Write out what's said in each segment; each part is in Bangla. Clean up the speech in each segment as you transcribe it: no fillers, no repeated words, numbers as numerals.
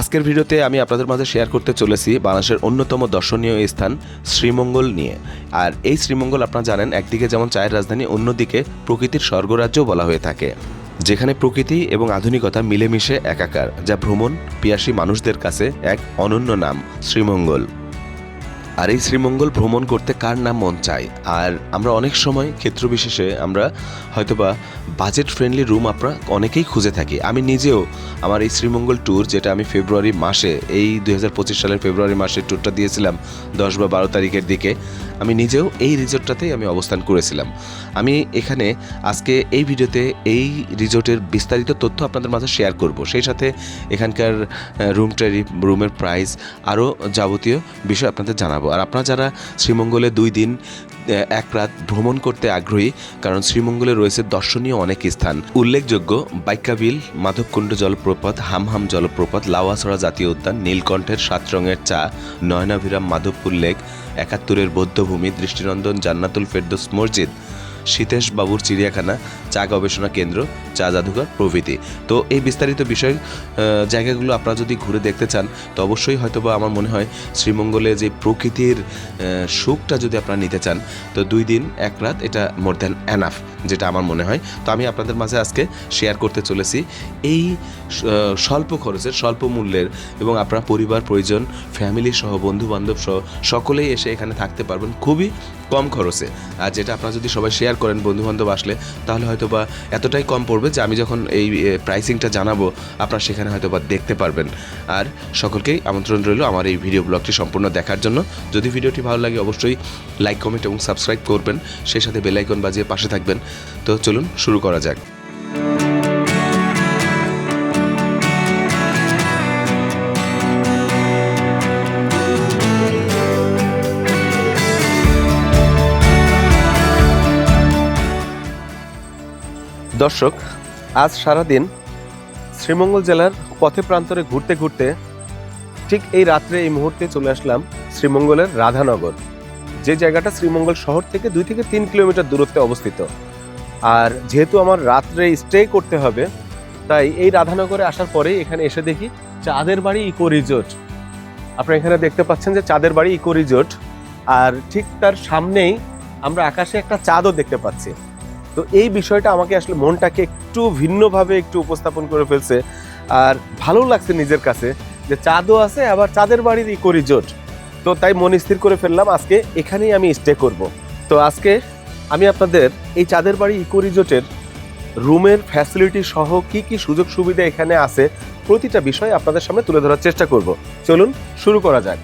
আজকের ভিডিওতে আমি আপনাদের মাঝে শেয়ার করতে চলেছি বাংলাদেশের অন্যতম দর্শনীয় স্থান শ্রীমঙ্গল নিয়ে। আর এই শ্রীমঙ্গল আপনারা জানেন, একদিকে যেমন চায়ের রাজধানী, অন্যদিকে প্রকৃতির স্বর্গরাজ্যও বলা হয়ে থাকে, যেখানে প্রকৃতি এবং আধুনিকতা মিলেমিশে একাকার, যা ভ্রমণ পিয়াসী মানুষদের কাছে এক অনন্য নাম শ্রীমঙ্গল। আর এই শ্রীমঙ্গল ভ্রমণ করতে কার না মন চায়। আর আমরা অনেক সময় ক্ষেত্রবিশেষে আমরা হয়তোবা বাজেট ফ্রেন্ডলি রুম আমরা অনেকেই খুঁজে থাকি। আমি নিজেও আমার এই শ্রীমঙ্গল ট্যুর, যেটা আমি ফেব্রুয়ারি মাসে, এই 2025 সালের ফেব্রুয়ারি মাসে ট্যুরটা দিয়েছিলাম 10 বা 12 তারিখের দিকে, আমি নিজেও এই রিসোর্টটাতেই আমি অবস্থান করেছিলাম। আমি এখানে আজকে এই ভিডিওতে এই রিসোর্টের বিস্তারিত তথ্য আপনাদের মাঝে শেয়ার করব, সেই সাথে এখানকার রুমের প্রাইস, আরও যাবতীয় বিষয় আপনাদের জানাবো। আর আপনারা যারা শ্রীমঙ্গলে 2 দিন 1 রাত ভ্রমণ করতে আগ্রহী, কারণ শ্রীমঙ্গলে রয়েছে দর্শনীয় অনেক স্থান উল্লেখযোগ্য: বাইকাবিল, মাধবকুণ্ড জলপ্রপাত, হামহাম জলপ্রপাত, লাউয়াছড়া জাতীয় উদ্যান, নীলকণ্ঠের 7 রঙের চা, নয়নাভিরাম মাধবপুর লেক, 71-এর বৌদ্ধভূমি, দৃষ্টিনন্দন জান্নাতুল ফেরদৌস মসজিদ, সীতেশ বাবুর চিড়িয়াখানা, চা গবেষণা কেন্দ্র, চা জাদুঘর প্রভৃতি। তো এই বিস্তারিত বিষয় জায়গাগুলো আপনারা যদি ঘুরে দেখতে চান, তো অবশ্যই হয়তোবা আমার মনে হয় শ্রীমঙ্গলে যে প্রকৃতির সুখটা যদি আপনারা নিতে চান, তো 2 দিন 1 রাত এটা মোর দ্যান এনাফ, যেটা আমার মনে হয়। তো আমি আপনাদের মাঝে আজকে শেয়ার করতে চলেছি এই স্বল্প খরচের, স্বল্প মূল্যের, এবং আপনারা পরিবার পরিজন, ফ্যামিলি সহ, বন্ধুবান্ধব সহ সকলেই এসে এখানে থাকতে পারবেন খুবই কম খরচে। আর যেটা আপনারা যদি সবাই শেয়ার করেন বন্ধুবান্ধব আসলে, তাহলে হয়তো বা এতটাই কম পড়বে যে আমি যখন এই প্রাইসিংটা জানাবো আপনারা সেখানে হয়তো বা দেখতে পারবেন। আর সকলকেই আমন্ত্রণ রইল আমার এই ভিডিও ব্লগটি সম্পূর্ণ দেখার জন্য। যদি ভিডিওটি ভালো লাগে অবশ্যই লাইক, কমেন্ট এবং সাবস্ক্রাইব করবেন, সেই সাথে বেল আইকন বাজিয়ে পাশে থাকবেন। তো চলুন শুরু করা যাক। দর্শক, আজ সারাদিন শ্রীমঙ্গল জেলার পথে প্রান্তরে ঘুরতে ঘুরতে ঠিক এই রাত্রে এই মুহূর্তে চলে আসলাম শ্রীমঙ্গলের রাধানগর, যে জায়গাটা শ্রীমঙ্গল শহর থেকে 2 থেকে 3 কিলোমিটার দূরত্বে অবস্থিত। আর যেহেতু আমার রাত্রে স্টে করতে হবে, তাই এই রাধানগরে আসার পরেই এখানে এসে দেখি চাঁদের বাড়ি ইকো রিসোর্ট। আপনারা এখানে দেখতে পাচ্ছেন যে চাঁদের বাড়ি ইকো রিসোর্ট, আর ঠিক তার সামনেই আমরা আকাশে একটা চাঁদও দেখতে পাচ্ছি। তো এই বিষয়টা আমাকে আসলে মনটাকে একটু ভিন্নভাবে একটু উপস্থাপন করে ফেলছে, আর ভালো লাগছে নিজের কাছে যে চাঁদও আছে, আবার চাঁদের বাড়ির ইকো রিসোর্ট। তো তাই মন স্থির করে ফেললাম আজকে এখানেই আমি স্টে করব। তো আজকে আমি আপনাদের এই চাঁদের বাড়ি ইকো রিসোর্টের রুমের ফ্যাসিলিটি সহ কি কি সুযোগ সুবিধা এখানে আছে, প্রতিটা বিষয় আপনাদের সামনে তুলে ধরার চেষ্টা করব। চলুন শুরু করা যাক।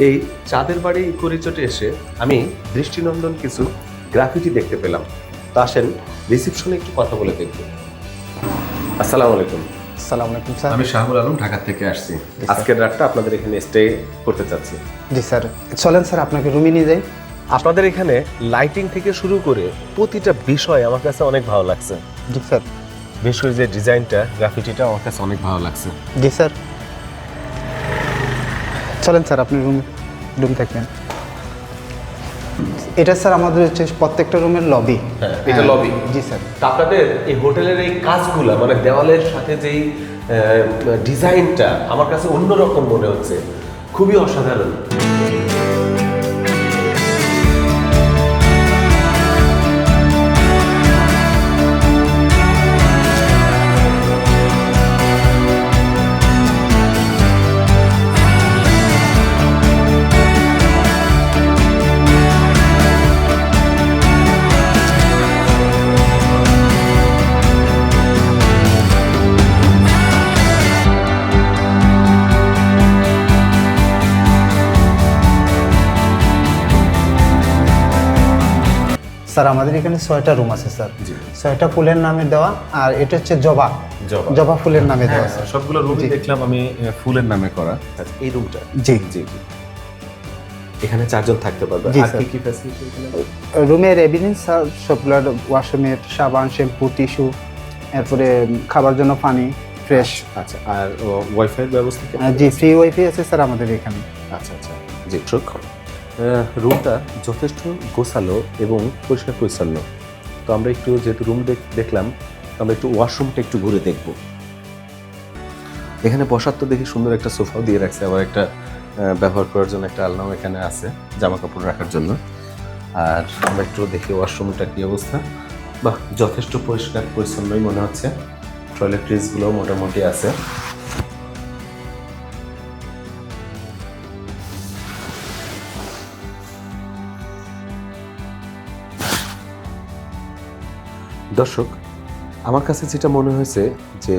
এই চাঁদের বাড়ি ইকো রিসোর্টে এসে আমি দৃষ্টিনন্দন কিছু গ্রাফিটি দেখতে পেলাম। তো আসেন রিসেপশনে একটু কথা বলে দেখব। আসসালামু আলাইকুম। আসসালামু আলাইকুম স্যার। আমি শাহুল আলম, ঢাকা থেকে আসছি। আজকের রাতটা আপনাদের এখানে স্টে করতে চাচ্ছি। জি স্যার, চলেন স্যার আপনাকে রুমে নিয়ে যাই। আপনাদের এখানে লাইটিং থেকে শুরু করে প্রতিটা বিষয় আমার কাছে অনেক ভালো লাগছে। জি স্যার। বিশেষ করে যে ডিজাইনটা, গ্রাফিটিটা আমার কাছে অনেক ভালো লাগছে। জি স্যার, চলেন স্যার আপনি রুম থাকবেন। এটা স্যার আমাদের হচ্ছে প্রত্যেকটা রুমের লবি। হ্যাঁ, এটা লবি। জি স্যার। আপনাদের এই হোটেলের এই কাজগুলো, মানে দেওয়ালের সাথে যেই ডিজাইনটা আমার কাছে অন্যরকম মনে হচ্ছে, খুবই অসাধারণ। স্যার আমাদের এখানে 6টা রুম আছে স্যার। 6টা ফুলের নামে দেওয়া, আর এটা হচ্ছে জবা ফুলের নামে দেওয়া স্যার। সবগুলো রুমই দেখলাম আমি ফুলের নামে করা। এই রুমটা জি জি জি, এখানে 4 জন থাকতে পারবে। জি আর স্যার। কি কি ফ্যাসিলিটি এখানে? রুমের এভিনিং সবগুলো ওয়াশরুমের সাবান, শ্যাম্পু, টিস্যু, এরপরে খাবার জন্য পানি, ফ্রেশ। আচ্ছা, আর ওয়াইফাই ব্যবস্থা কি? জি, ফ্রি ওয়াইফাই আছে স্যার আমাদের এখানে। আচ্ছা আচ্ছা, জি। রুমটা যথেষ্ট গোছালো এবং পরিষ্কার পরিচ্ছন্ন। তো আমরা একটু যেহেতু রুম দেখলাম, আমরা একটু ওয়াশরুমটা একটু ঘুরে দেখব। এখানে বসার তো দেখি সুন্দর একটা সোফাও দিয়ে রাখছে, আবার একটা ব্যবহার করার জন্য একটা আলনাও এখানে আছে জামা কাপড় রাখার জন্য। আর আমরা একটু দেখি ওয়াশরুমটা কি অবস্থা। বাহ, যথেষ্ট পরিষ্কার পরিচ্ছন্নই মনে হচ্ছে। টয়লেট্রিজগুলো মোটামুটি আছে। দর্শক, আমার কাছে যেটা মনে হয়েছে যে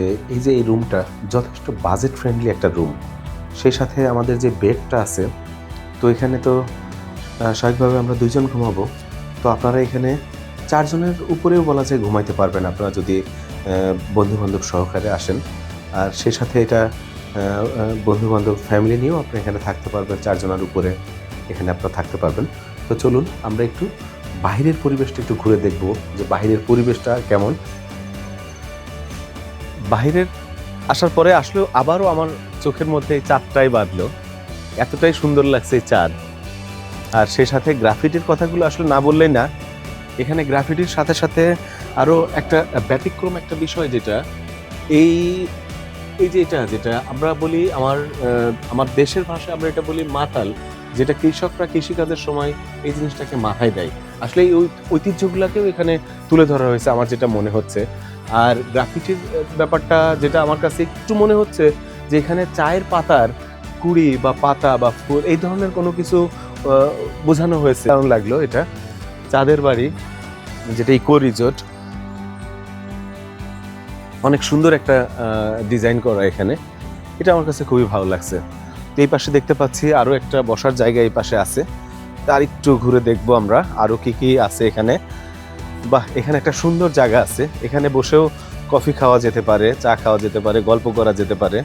এই রুমটা যথেষ্ট বাজেট ফ্রেন্ডলি একটা রুম। সেই সাথে আমাদের যে বেডটা আছে, তো এখানে তো স্বাভাবিকভাবে আমরা 2 জন ঘুমাবো। তো আপনারা এখানে 4 জনের উপরেও বলা যায় ঘুমাইতে পারবেন আপনারা যদি বন্ধুবান্ধব সহকারে আসেন। আর সেই সাথে এটা বন্ধুবান্ধব ফ্যামিলি নিয়েও আপনি এখানে থাকতে পারবেন। 4 জনের উপরে এখানে আপনারা থাকতে পারবেন। তো চলুন আমরা একটু বাইরের পরিবেশটা একটু ঘুরে দেখব যে বাইরের পরিবেশটা কেমন। বাইরের আসার পরে আসলেও আবারও আমার চোখের মধ্যে এই চাঁদটাই বাঁধলো। এতটাই সুন্দর লাগছে এই চাঁদ। আর সেই সাথে গ্রাফিটির কথাগুলো আসলে না বললেই না। এখানে গ্রাফিটির সাথে সাথে আরও একটা ব্যতিক্রম একটা বিষয়, যেটা এই যে যেটা আমরা বলি আমার দেশের ভাষায় আমরা এটা বলি মাতাল, যেটা কৃষকরা কৃষিকাজের সময় এই জিনিসটাকে মাথায় দেয়। আসলে এই ঐতিহ্যগুলোকেও এখানে তুলে ধরা হয়েছে আমার যেটা মনে হচ্ছে। আর গ্রাফিটির ব্যাপারটা যেটা আমার কাছে একটু মনে হচ্ছে যে এখানে চায়ের পাতার কুড়ি বা পাতা বা ফুল এই ধরনের কোনো কিছু বোঝানো হয়েছে। কেমন লাগলো এটা? চাঁদের বাড়ি, যেটা ইকো রিসোর্ট, অনেক সুন্দর একটা ডিজাইন করা এখানে। এটা আমার কাছে খুবই ভালো লাগছে। তো এই পাশে দেখতে পাচ্ছি আরও একটা বসার জায়গা এই পাশে আছে। তার একটু ঘুরে দেখবো আমরা আরও কি কি আছে এখানে। বাহ, এখানে একটা সুন্দর জায়গা আছে। এখানে বসেও কফি খাওয়া যেতে পারে, চা খাওয়া যেতে পারে, গল্প করা যেতে পারে,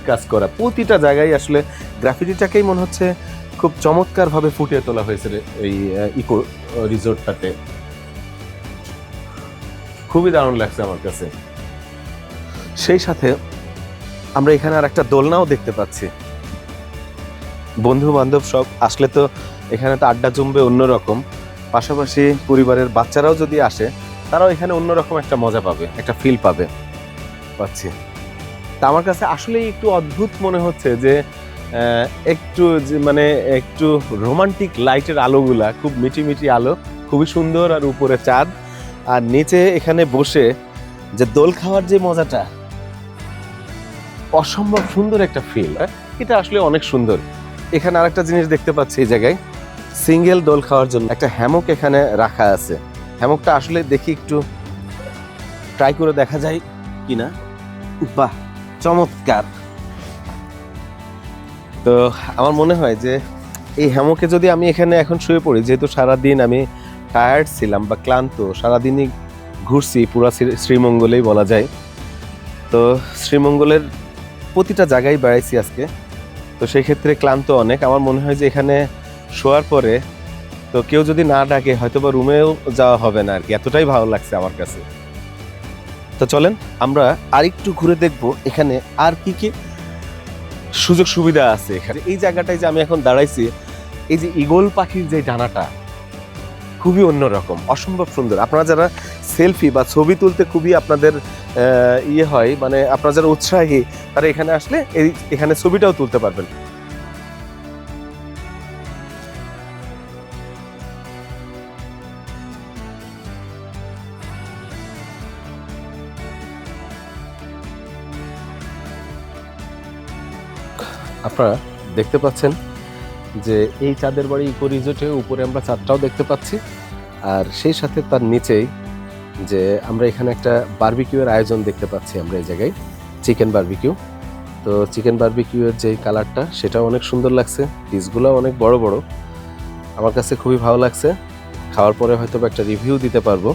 কাজ করা। প্রতিটা জায়গায় আসলে গ্রাফিটিটাকেই মনে হচ্ছে খুব চমৎকারভাবে ফুটিয়ে তোলা হয়েছে এই ইকো রিসোর্টটাতে। খুবই দারুণ লাগছে আমার কাছে। সেই সাথে আমরা এখানে আর একটা দোলনাও দেখতে পাচ্ছি। বন্ধু বান্ধব সব আসলে তো এখানে তো আড্ডা জমবে অন্যরকম। পাশাপাশি পরিবারের বাচ্চারাও যদি আসে, তারাও এখানে অন্যরকম একটা মজা পাবে, একটা ফিল পাচ্ছি। তা আমার কাছে আসলেই একটু অদ্ভুত মনে হচ্ছে যে একটু রোমান্টিক লাইটের আলোগুলা, খুব মিটি আলো, খুবই সুন্দর। আর উপরে চাঁদ, আর নিচে এখানে বসে যে দোল খাওয়ার যে মজাটা, অসম্ভব সুন্দর একটা ফিল। এটা আসলে অনেক সুন্দর। এখানে আরেকটা জিনিস দেখতে পাচ্ছি, এই জায়গায় সিঙ্গেল দোল খাওয়ার জন্য একটা হ্যামক এখানে রাখা আছে। হ্যামকটা আসলে দেখি একটু ট্রাই করে দেখা যায় কিনা। বাহ, চমৎকার। তো আমার মনে হয় যে এই হ্যামকে যদি আমি এখানে এখন শুয়ে পড়ি, যেহেতু সারাদিন আমি টায়ার্ড ছিলাম বা ক্লান্ত, সারাদিনই ঘুরছি পুরা শ্রীমঙ্গলেই বলা যায়। তো শ্রীমঙ্গলের প্রতিটা জায়গায় বেড়াইছি আজকে। তো সেই ক্ষেত্রে ক্লান্ত অনেক। আমার মনে হয় যে এখানে শোয়ার পরে তো কেউ যদি না ডাকে হয়তো বা রুমেও যাওয়া হবে না আর কি, এতটাই ভালো লাগছে আমার কাছে। তো চলেন আমরা আরেকটু ঘুরে দেখব এখানে আর কি কি সুযোগ সুবিধা আছে এখানে। এই জায়গাটায় যে আমি এখন দাঁড়াইছি, এই যে ঈগল পাখির যে ডানাটা, খুবই অন্যরকম, অসম্ভব সুন্দর। আপনারা যারা সেলফি বা ছবি তুলতে খুবই আপনাদের হয়, মানে আপনারা যারা উৎসাহী, তারা এখানে আসলে এখানে ছবিটাও তুলতে পারবেন। আপনারা দেখতে পাচ্ছেন যে এই চাঁদের বাড়ি ইকো রিসোর্টের উপরে আমরা চাঁদটাও দেখতে পাচ্ছি। আর সেই সাথে তার নিচেই যে আমরা এখানে একটা বারবিকিউয়ের আয়োজন দেখতে পাচ্ছি আমরা এই জায়গায়, চিকেন বারবিকিউ। তো চিকেন বারবিকিউয়ের যে কালারটা, সেটাও অনেক সুন্দর লাগছে। পিসগুলো অনেক বড় বড়, আমার কাছে খুবই ভালো লাগছে। খাওয়ার পরে হয়তো একটা রিভিউ দিতে পারবো।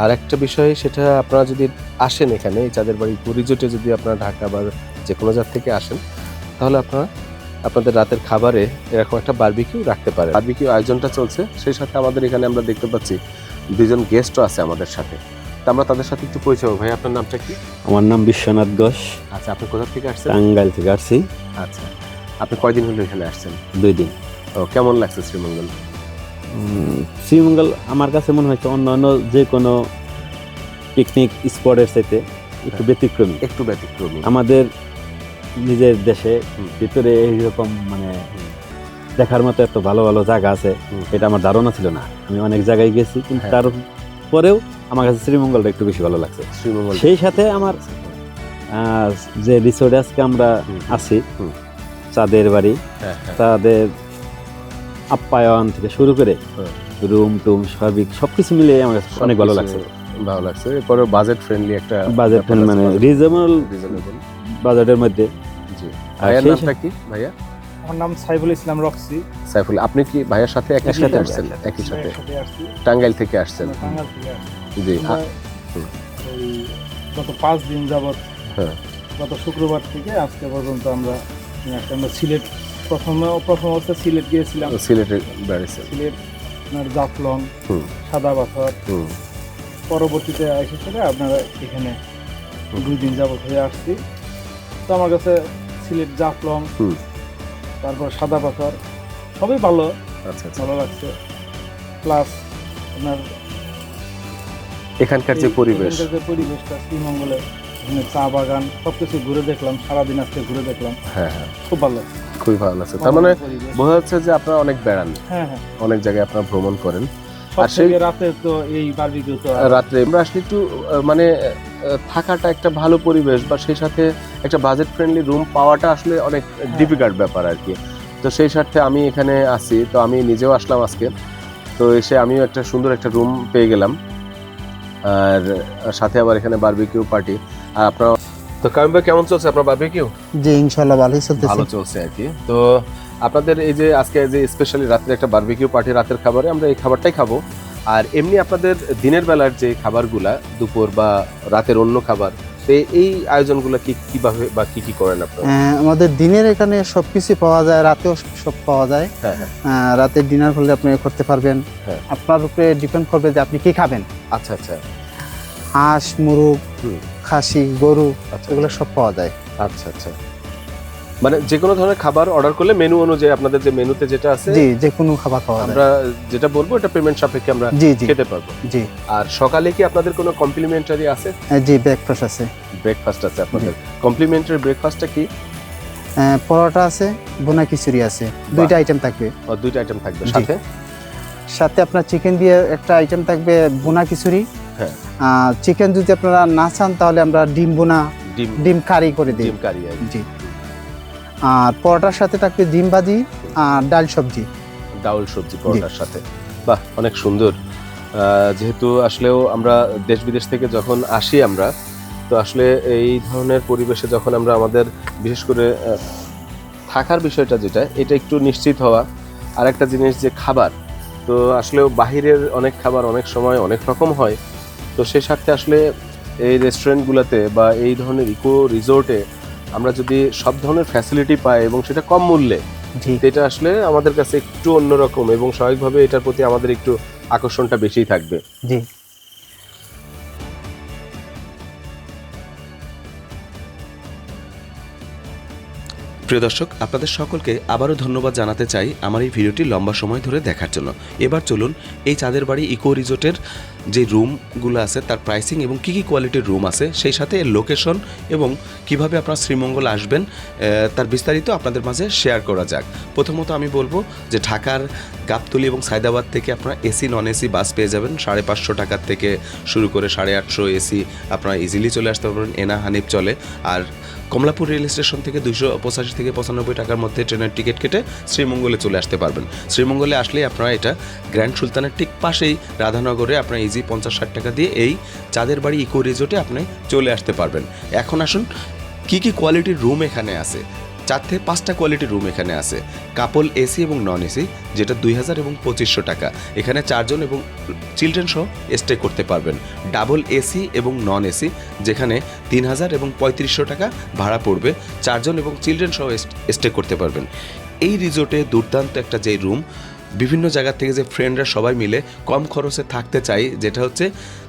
আর একটা বিষয়, সেটা আপনারা যদি আসেন এখানে এই চাঁদের বাড়ি ইকো রিসোর্টে, যদি আপনারা ঢাকা বা যে কোনো জায়গা থেকে আসেন, তাহলে আপনারা আপনাদের রাতের খাবারে এরকম একটা বারবিকিউ রাখতে পারেন। বারবিকিউ আয়োজনটা চলছে, সেই সাথে আমাদের এখানে আমরা দেখতে পাচ্ছি 2জন গেস্টও আছে আমাদের সাথে। তা আমরা তাদের সাথে একটু পরিচয় হবো। ভাই আপনার নামটা কি? আমার নাম বিশ্বনাথ ঘোষ, আচ্ছা, আপনি কোথা থেকে আসছেন? টাঙ্গাইল থেকে আসছি। আচ্ছা, আপনি কয়দিন হলো এখানে আসছেন? 2 দিন। ও, কেমন লাগছে শ্রীমঙ্গল? শ্রীমঙ্গল আমার কাছে মনে হচ্ছে অন্যান্য যে কোনো পিকনিক স্পটের চাইতে একটু ব্যতিক্রমী। একটু ব্যতিক্রমী। আমাদের নিজের দেশে ভিতরে এইরকম মানে দেখার মতো এত ভালো ভালো জায়গা আছে, এটা আমার ধারণা ছিল না। আমি অনেক জায়গায় গেছি, কিন্তু তারপরেও আমার কাছে শ্রীমঙ্গলটা একটু বেশি ভালো লাগছে। শ্রীমঙ্গল সেই সাথে আমার যে রিসোর্টে আজকে আমরা আছি, চাঁদের বাড়ি, তাদের আপ্যায়ন থেকে শুরু করে রুম টুম সার্বিক সবকিছু মিলিয়ে আমার কাছে অনেক ভালো লাগছে। ভালো লাগছে। এরপরে বাজেট ফ্রেন্ডলি একটা বাজেট মানে রিজনেবল বাজেটের মধ্যে। জি। ভাইয়ার নামটা কি ভাইয়া? আমার নাম সাইফুল ইসলাম রক্সি। সাইফুল, আপনি কি ভাইয়ার সাথে একই সাথে আসছেন? একই সাথে টাঙ্গাইল থেকে আসছেন? টাঙ্গাইল থেকে আসছি। জি। ওই গত 5 দিন যাবত, হ্যাঁ, গত শুক্রবার থেকে আজকে পর্যন্ত আমরা সিলেট প্রথম অবস্থায় সিলেট গিয়েছিলাম। সিলেটে বেড়েছে। সিলেট আপনার জাফলং, সাদা পাথর, পরবর্তীতে এসে করে আপনারা এখানে 2 দিন যাবত হয়ে আসছি। তো আমার কাছে সিলেট, জাফলং, তারপর সাদা পাথর সবই ভালো। আচ্ছা, ভালো লাগছে। প্লাস আপনার এখানকার যে পরিবেশটা শ্রীমঙ্গলে, এখানে চা বাগান সবকিছু ঘুরে দেখলাম, সারাদিন আজকে ঘুরে দেখলাম। হ্যাঁ হ্যাঁ, খুব ভালো লাগছে, খুবই ভালো লাগছে। তার মানে বোঝা যাচ্ছে যে আপনারা অনেক বেড়ান। হ্যাঁ হ্যাঁ, অনেক জায়গায় আপনারা ভ্রমণ করেন। আর সেই রাতে তো এই বারবিকিউ তো রাত্রে আমরা আসলে একটু মানে থাকাটা একটা ভালো পরিবেশ বা সেই সাথে একটা বাজেট ফ্রেন্ডলি রুম পাওয়াটা আসলে অনেক ডিফিকাল্ট ব্যাপার আর কি। তো সেই স্বার্থে আমি এখানে আছি, তো আমি নিজেও আসলাম আজকে। তো এসে আমিও একটা সুন্দর একটা রুম পেয়ে গেলাম, আর সাথে আবার এখানে বারবিকিউ পার্টি। আর আপনার তো কামিম ভাই, কেমন চলছে আপনার বারবিকিউ? জি ইনশাআল্লাহ ভালোই চলতেছে। ভালো চলছে আর কি। তো আপনাদের এই যে আজকে যে স্পেশালি রাত্রে একটা বারবিকিউ পার্টি, রাতের খাবারে আমরা এই খাবারটাই খাবো। আর এমনি আপনাদের দিনের বেলার যে খাবারগুলা, দুপুর বা রাতের অন্য খাবার, এই আয়োজনগুলো কিভাবে বা কি করেন আপনারা? আমাদের দিনের এখানে সবকিছু পাওয়া যায়, রাতেও সব পাওয়া যায়। রাতের ডিনার করলে আপনি করতে পারবেন। আপনার উপরে ডিপেন্ড করবে যে আপনি কি খাবেন। আচ্ছা আচ্ছা। হাঁস, মুরগ, খাসি, গরু, এগুলো সব পাওয়া যায়। আচ্ছা আচ্ছা, মানে যে কোনো ধরনের খাবার অর্ডার করলে মেনু অনুযায়ী আপনাদের যে মেনুতে যেটা আছে, জি, যে কোনো খাবার পাওয়া যায়। আমরা যেটা বলবো এটা পেমেন্ট সাপেক্ষে আমরা খেতে পারবো। জি। আর সকালে কি আপনাদের কোনো কমপ্লিমেন্টারি আছে? জি, ব্রেকফাস্ট আছে। ব্রেকফাস্ট আছে আপনাদের। কমপ্লিমেন্টারি ব্রেকফাস্টটা কি? পরোটা আছে, বোনা খিচুড়ি আছে, 2টা আইটেম থাকবে। 2টা আইটেম থাকবে। সাথে সাথে আপনার চিকেন দিয়ে একটা আইটেম থাকবে, বোনা খিচুড়ি। হ্যাঁ। চিকেন যদি আপনারা না চান তাহলে আমরা ডিম বোনা, ডিম কারি করে দিই। ডিম কারি। জি। আর পরোটার সাথে থাকবে ডিম ভাজি আর ডাল সবজি। ডাউল সবজি পরোটার সাথে। বাহ, অনেক সুন্দর। যেহেতু আসলেও আমরা দেশ বিদেশ থেকে যখন আসি আমরা, তো আসলে এই ধরনের পরিবেশে যখন আমরা আমাদের বিশেষ করে থাকার বিষয়টা যেটা, এটা একটু নিশ্চিত হওয়া। আর একটা জিনিস যে খাবার, তো আসলেও বাহিরের অনেক খাবার অনেক সময় অনেক রকম হয়। তো সেই স্বার্থে আসলে এই রেস্টুরেন্টগুলোতে বা এই ধরনের ইকো রিসোর্টে আমরা যদি সব ধরনের ফ্যাসিলিটি পাই এবং সেটা কম মূল্যে, এটা আসলে আমাদের কাছে একটু অন্যরকম এবং স্বাভাবিকভাবে এটার প্রতি আমাদের একটু আকর্ষণটা বেশিই থাকবে। জি। প্রিয় দর্শক, আপনাদের সকলকে আবারও ধন্যবাদ জানাতে চাই আমার এই ভিডিওটি লম্বা সময় ধরে দেখার জন্য। এবার চলুন এই চাঁদের বাড়ি ইকো রিসোর্টের যে রুমগুলো আছে তার প্রাইসিং এবং কী কী কোয়ালিটির রুম আছে, সেই সাথে এর লোকেশন এবং কিভাবে আপনারা শ্রীমঙ্গল আসবেন তার বিস্তারিত আপনাদের মাঝে শেয়ার করা যাক। প্রথমত আমি বলবো যে ঢাকার গাবতলী এবং সায়দাবাদ থেকে আপনারা এসি নন এসি বাস পেয়ে যাবেন। 550 টাকার থেকে শুরু করে 850 এসি আপনারা ইজিলি চলে আসতে পারবেন। এনা হানিফ চলে। আর কমলাপুর রেল স্টেশন থেকে 285 থেকে 95 টাকার মধ্যে ট্রেনের টিকিট কেটে শ্রীমঙ্গলে চলে আসতে পারবেন। শ্রীমঙ্গলে আসলেই আপনারা এটা গ্র্যান্ড সুলতানের ঠিক পাশেই রাধানগরে আপনারা ইজি 50-60 টাকা দিয়ে এই চাঁদের বাড়ি ইকো রিসোর্টে আপনি চলে আসতে পারবেন। এখন আসুন কী কী কোয়ালিটির রুম এখানে আছে। 4 থেকে 5টা কোয়ালিটির রুম এখানে আছে। কাপল এসি এবং নন এসি, যেটা 2000 এবং 2500 টাকা। এখানে 4 জন এবং চিলড্রেন সহ স্টে করতে পারবেন। ডাবল এসি এবং নন এসি, যেখানে 3000 এবং 3500 টাকা ভাড়া পড়বে। 4 জন এবং চিলড্রেন সহ স্টে করতে পারবেন। এই রিসোর্টে দুর্দান্ত একটা যে রুম, বিভিন্ন জায়গা থেকে যে ফ্রেন্ডরা সবাই মিলে কম খরচে থাকতে চাই, যেটা হচ্ছে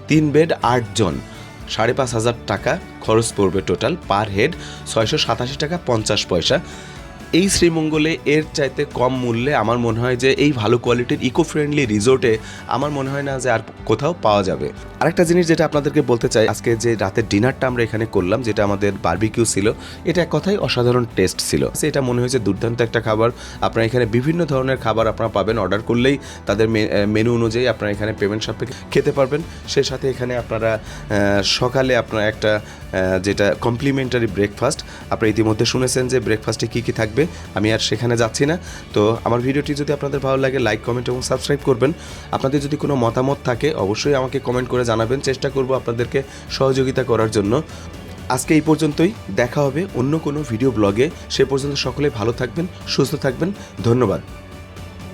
3 বেড 8 জন, 5,500 টাকা খরচ পড়বে টোটাল পার হেড, 687 টাকা 50 পয়সা। এই শ্রীমঙ্গলে এর চাইতে কম মূল্যে আমার মনে হয় যে এই ভালো কোয়ালিটির ইকো ফ্রেন্ডলি রিসোর্টে আমার মনে হয় না যে আর কোথাও পাওয়া যাবে। আরেকটা জিনিস যেটা আপনাদেরকে বলতে চাই, আজকে যে রাতের ডিনারটা আমরা এখানে করলাম, যেটা আমাদের বারবিকিউ ছিল, এটা এক কথায় অসাধারণ টেস্ট ছিল। এটা মনে হয়েছে দুর্দান্ত একটা খাবার। আপনারা এখানে বিভিন্ন ধরনের খাবার আপনারা পাবেন, অর্ডার করলেই তাদের মেনু অনুযায়ী আপনারা এখানে পেমেন্ট সাপেক্ষে খেতে পারবেন। সেই সাথে এখানে আপনারা সকালে আপনারা একটা যেটা কমপ্লিমেন্টারি ব্রেকফাস্ট, আপনারা ইতিমধ্যে শুনেছেন যে ব্রেকফাস্টে কী কী থাকবে, আমি আর সেখানে যাচ্ছি না। তো আমার ভিডিওটি যদি আপনাদের ভালো লাগে লাইক, কমেন্ট এবং সাবস্ক্রাইব করবেন। আপনাদের যদি কোনো মতামত থাকে অবশ্যই আমাকে কমেন্ট করে জানাবেন, চেষ্টা করব আপনাদেরকে সহযোগিতা করার জন্য। আজকে এই পর্যন্তই, দেখা হবে অন্য কোনো ভিডিও ব্লগে। সে পর্যন্ত সকলে ভালো থাকবেন, সুস্থ থাকবেন, ধন্যবাদ।